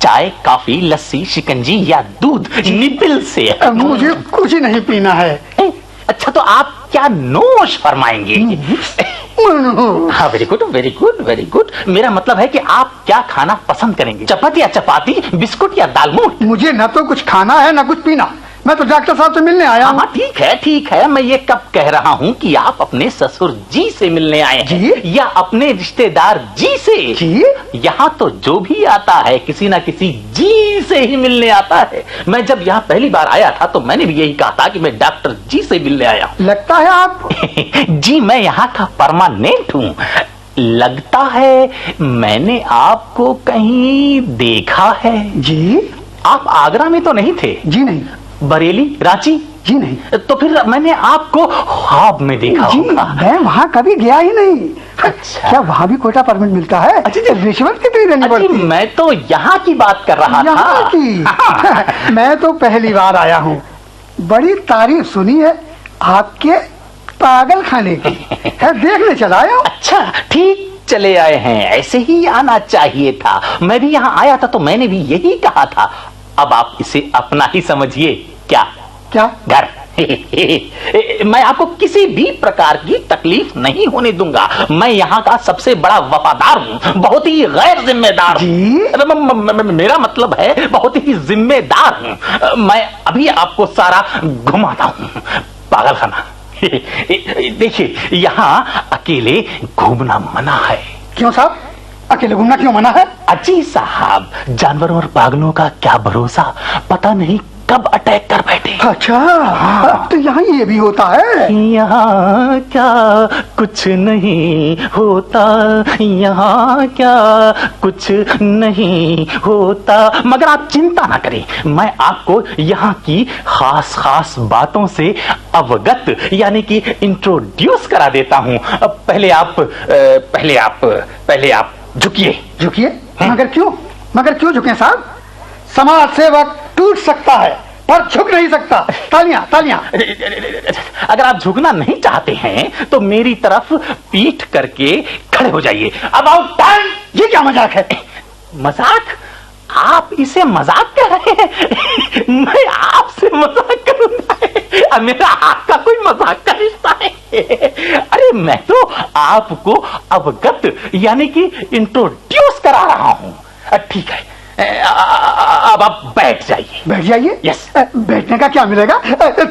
चाय, कॉफी, लस्सी, शिकंजी या दूध निपिल से? मुझे कुछ नहीं पीना है। अच्छा, तो आप क्या नोश फरमाएंगे? हाँ, very good very good very good. मेरा मतलब है कि आप क्या खाना पसंद करेंगे, चपाती या चपाती, बिस्कुट या दालमोट? मुझे न तो कुछ खाना है न कुछ पीना। मैं तो डॉक्टर साहब से मिलने आया हूँ। हाँ ठीक है। मैं ये कब कह रहा हूँ कि आप अपने ससुर जी से मिलने आए हैं जी? या अपने रिश्तेदार जी से? जी? यहाँ तो जो भी आता है किसी ना किसी जी से ही मिलने आता है। मैं जब यहाँ पहली बार आया था तो मैंने भी यही कहा था कि मैं डॉक्टर जी से मिलने आया हूँ। लगता है आप जी, मैं यहाँ का परमानेंट हूँ। लगता है मैंने आपको कहीं देखा है। जी? आप आगरा में तो नहीं थे? जी नहीं। बरेली, रांची? जी नहीं। तो फिर मैंने आपको ख्वाब में देखा जी, होगा। मैं वहाँ कभी गया ही नहीं। अच्छा। क्या वहाँ भी कोटा परमिट मिलता है? अच्छा, रिश्वत कितनी देनी पड़ती? मैं तो यहाँ की बात कर रहा यहाँ था। की? मैं तो पहली बार आया हूँ। बड़ी तारीफ सुनी है आपके पागल खाने की, है देखने चला आया हूँ। अच्छा, ठीक चले आए हैं, ऐसे ही आना चाहिए था। मैं भी यहाँ आया था तो मैंने भी यही कहा था। अब आप इसे अपना ही समझिए। क्या क्या? घर। मैं आपको किसी भी प्रकार की तकलीफ नहीं होने दूंगा। मैं यहाँ का सबसे बड़ा वफादार हूँ, बहुत ही गैर जिम्मेदार हूँ। मेरा मतलब है बहुत ही जिम्मेदार हूँ। मैं अभी आपको सारा घुमाता हूँ पागलखाना। देखिए, यहाँ अकेले घूमना मना है। क्यों साहब, अकेले घूमना क्यों मना है? अजी साहब, जानवरों और पागलों का क्या भरोसा, पता नहीं कब अटैक कर बैठे। अच्छा, तो यहाँ ये भी होता है? यहाँ क्या कुछ नहीं होता, यहाँ क्या कुछ नहीं होता। मगर आप चिंता ना करें, मैं आपको यहाँ की खास खास बातों से अवगत यानी कि इंट्रोड्यूस करा देता हूँ। पहले आप झुकिए। झुकिए? मगर क्यों झुके साहब? समाज सेवक टूट सकता है पर झुक नहीं सकता। तालियां तालियां। अगर आप झुकना नहीं चाहते हैं तो मेरी तरफ पीठ करके खड़े हो जाइए। About time. ये क्या मजाक है? मजाक? आप इसे मजाक कह रहे हैं? मैं आपसे मजाक करूंगा? मेरा आपका कोई मजाक का रिश्ता है? अरे मैं तो आपको अवगत यानी कि इंट्रोड्यूस करा रहा हूं। ठीक है, अब आप बैठ जाइए। बैठ जाइए? यस। बैठने का क्या मिलेगा?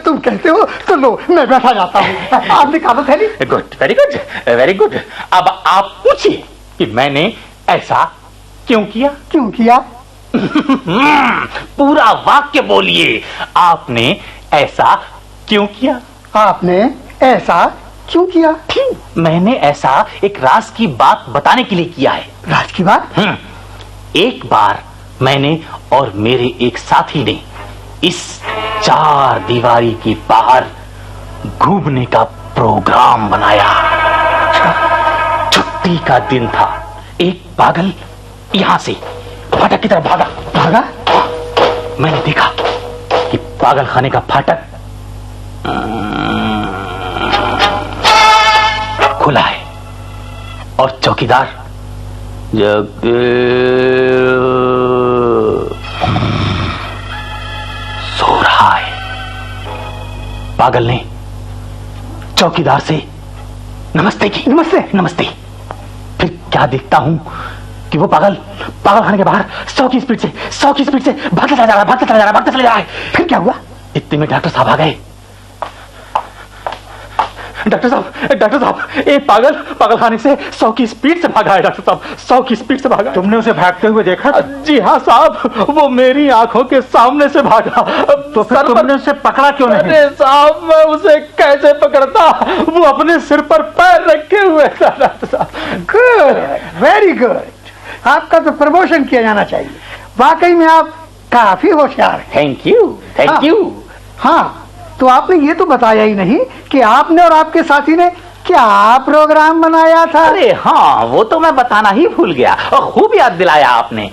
तुम कहते हो तो लो, मैं बैठा जाता हूँ। आप निकालो थैली। Good, very good very good. अब आप पूछिए कि मैंने ऐसा क्यों किया? क्यों किया? पूरा वाक्य बोलिए। आपने ऐसा क्यों किया? आपने ऐसा क्यों किया? मैंने ऐसा एक राज की बात बताने के लिए किया है। राज की बात? एक बार मैंने और मेरे एक साथी ने इस चार दीवारी के बाहर घूमने का प्रोग्राम बनाया। छुट्टी का दिन था। एक पागल यहां से फाटक की तरफ भागा। मैंने देखा कि पागल खाने का फाटक खुला है और चौकीदार सो रहा है। पागल ने चौकीदार से नमस्ते की। नमस्ते। फिर क्या देखता हूं कि वो पागल खाने के बाहर 100 की स्पीड से भागता चला जा रहा है। फिर क्या हुआ? इतने में डॉक्टर साहब आ गए। डॉक्टर साहब, एक पागल खाने से 100 की स्पीड से भागा है। डॉक्टर साहब, 100 की स्पीड से भागा। तुमने उसे भागते हुए देखा? जी हाँ साहब, वो मेरी आंखों के सामने से भागा। तो फिर तुमने उसे पकड़ा क्यों नहीं? अरे साहब, मैं उसे कैसे पकड़ता? वो अपने सिर पर पैर रखे हुए था। डॉक्टर साहब। Good, very good. आपका तो प्रमोशन किया जाना चाहिए। वाकई में आप काफी होशियार हैं। Thank you. हाँ, तो आपने ये तो बताया ही नहीं कि आपने और आपके साथी ने क्या प्रोग्राम बनाया था। अरे हाँ, वो तो मैं बताना ही भूल गया और खूब याद दिलाया आपने।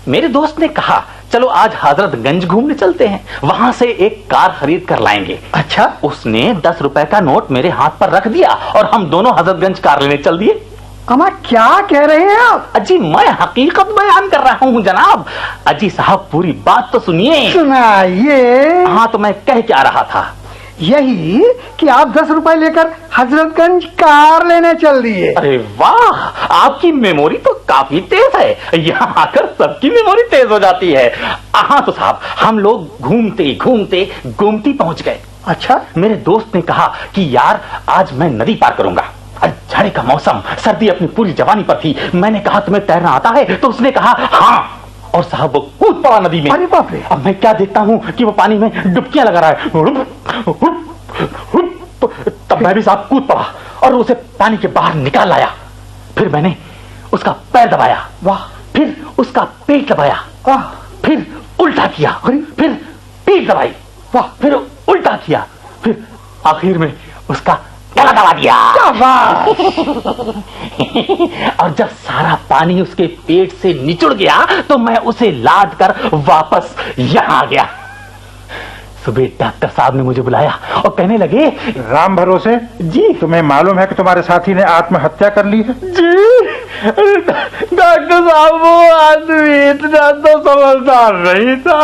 मेरे दोस्त ने कहा चलो आज हजरतगंज घूमने चलते हैं, वहां से एक कार खरीद कर लाएंगे। अच्छा। उसने 10 रुपए का नोट मेरे हाथ पर रख दिया और हम दोनों हजरतगंज कार लेने चल दिए। अमा क्या कह रहे हैं आप? अजी मैं हकीकत बयान कर रहा हूँ जनाब। अजी साहब पूरी बात तो सुनिए। सुनाइए। हाँ तो मैं कह क्या रहा था, यही कि आप 10 रुपए लेकर हजरतगंज कार लेने चल दिए। अरे वाह, आपकी मेमोरी तो काफी तेज है। यहाँ आकर सबकी मेमोरी तेज हो जाती है। हाँ तो साहब हम लोग घूमते घूमते गोमती पहुंच गए। अच्छा, मेरे दोस्त ने कहा कि यार आज मैं नदी पार करूंगा। जाड़े का मौसम, सर्दी अपनी पूरी जवानी पर थी। मैंने कहा तुम्हें तैरना आता है? तो उसने कहा हाँ, और साहब वो कूद पड़ा नदी में। अरे बाप रे। अब मैं क्या देखता हूँ कि वो पानी में डुबकियां लगा रहा है। तब मैं भी साहब कूद पड़ा और उसे पानी के बाहर निकाल लाया। फिर मैंने उसका पैर दबाया, वाह, फिर उसका पेट दबाया, वाह, फिर उल्टा किया, फिर पीठ दबाई, वाह, फिर उल्टा किया, फिर आखिर में उसका गला दबा दिया। और जब सारा पानी उसके पेट से निचुड़ गया तो मैं उसे लाद कर वापस यहाँ आ गया। सुबह डॉक्टर साहब ने मुझे बुलाया और कहने लगे, राम भरोसे जी तुम्हें मालूम है कि तुम्हारे साथी ने आत्महत्या कर ली है? जी डॉक्टर साहब वो आदमी इतना तो समझदार नहीं था।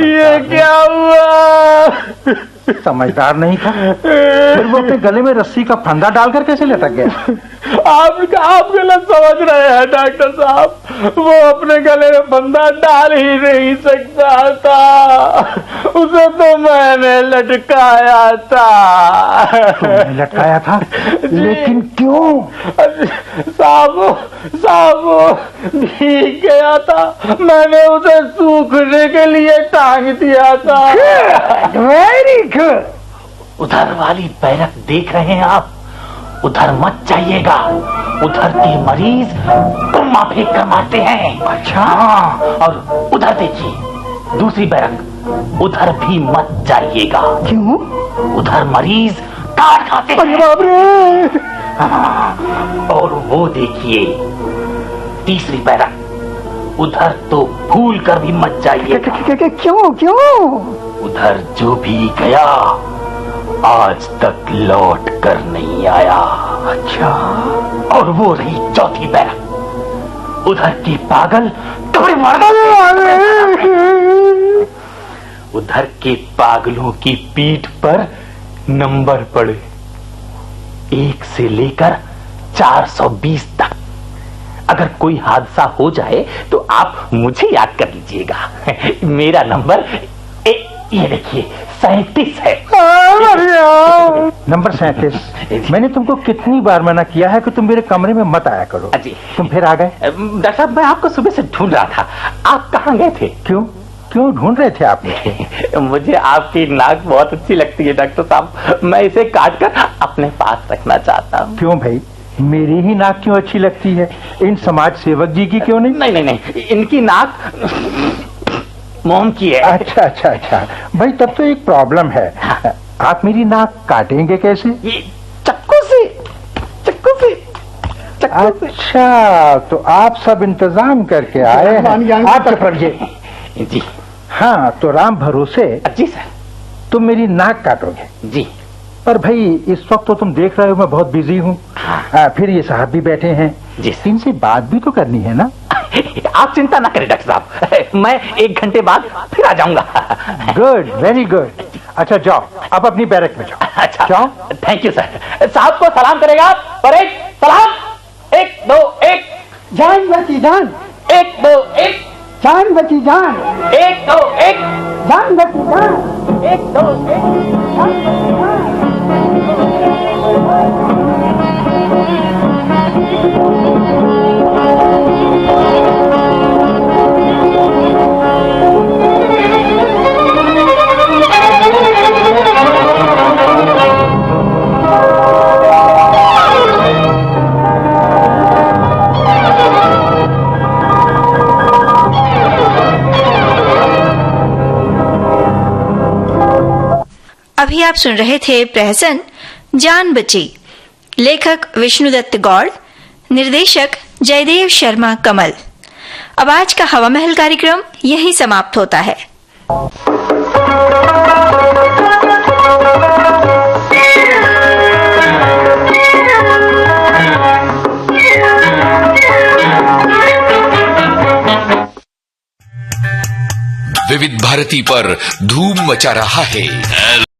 ये क्या हुआ? समझदार नहीं था? फिर वो अपने गले में रस्सी का फंदा डालकर कैसे लटक गया? आप गलत समझ रहे हैं डॉक्टर साहब। वो अपने गले में फंदा डाल ही नहीं सकता था, उसे तो मैंने लटकाया था। तुमने लटकाया था? लेकिन क्यों? साहब भीग गया था, मैंने उसे सूखने के लिए टांग दिया था। Very good. उधर वाली बैरक देख रहे हैं आप? उधर मत जाइएगा, उधर के मरीज गुम्मा फेंक कर मारते हैं। अच्छा। हाँ, और उधर देखिए दूसरी बैरक, उधर भी मत जाइएगा। क्यों? उधर मरीज काट खाते हैं। अरे बाप रे। हाँ, और वो देखिए तीसरी बैरक, उधर तो भूल कर भी मत जाइएगा। क्यों क्यों? उधर जो भी गया आज तक लौट कर नहीं आया। अच्छा। और वो रही चौथी बैरक, उधर के पागल कपड़े मार गए। उधर के पागलों की पीठ पर नंबर पड़े 1 से लेकर 420 तक। अगर कोई हादसा हो जाए तो आप मुझे याद कर लीजिएगा। मेरा नंबर ये देखिए 37 है। नंबर 37। मैंने तुमको कितनी बार मना किया है कि तुम मेरे कमरे में मत आया करो। जी। तुम फिर आ गए। डॉक्टर साहब मैं आपको सुबह से ढूंढ रहा था, आप कहाँ गए थे? क्यों क्यों ढूंढ रहे थे आप मुझे? मुझे आपकी नाक बहुत अच्छी लगती है डॉक्टर साहब, मैं इसे काट कर अपने पास रखना चाहता हूँ। क्यों भाई, मेरी ही नाक क्यों अच्छी लगती है, इन समाज सेवक जी की क्यों नहीं? नहीं नहीं नहीं, इनकी नाक मोम की है। अच्छा अच्छा अच्छा भाई, तब तो एक प्रॉब्लम है। आप मेरी नाक काटेंगे कैसे? ये चक्कू से, चक्कू से, चक्कू से। अच्छा, तो आप सब इंतजाम करके आए हैं। आप चुप रहिए। जी हाँ, तो राम भरोसे जी सर। तुम मेरी नाक काटोगे? जी। पर भाई इस वक्त तो तुम देख रहे हो मैं बहुत बिजी हूँ। फिर ये साहब भी बैठे हैं, इनसे बात भी तो करनी है ना। आप चिंता ना करें डॉक्टर साहब, मैं 1 घंटे बाद फिर आ जाऊंगा। Good, very good. अच्छा जाओ, आप अपनी बैरक में जाओ। अच्छा जाओ। Thank you sir. साहब को सलाम करेगा पर एक सलाम। 1 2 1। जान बची जान। 1 2 1। जान बची जान। 1 2 1। जान बची जान। 1 2 1। अभी आप सुन रहे थे प्रहसन जान बची। लेखक विष्णुदत्त गौड़, निर्देशक जयदेव शर्मा कमल। अब आज का हवा महल कार्यक्रम यहीं समाप्त होता है। विविध भारती पर धूम मचा रहा है।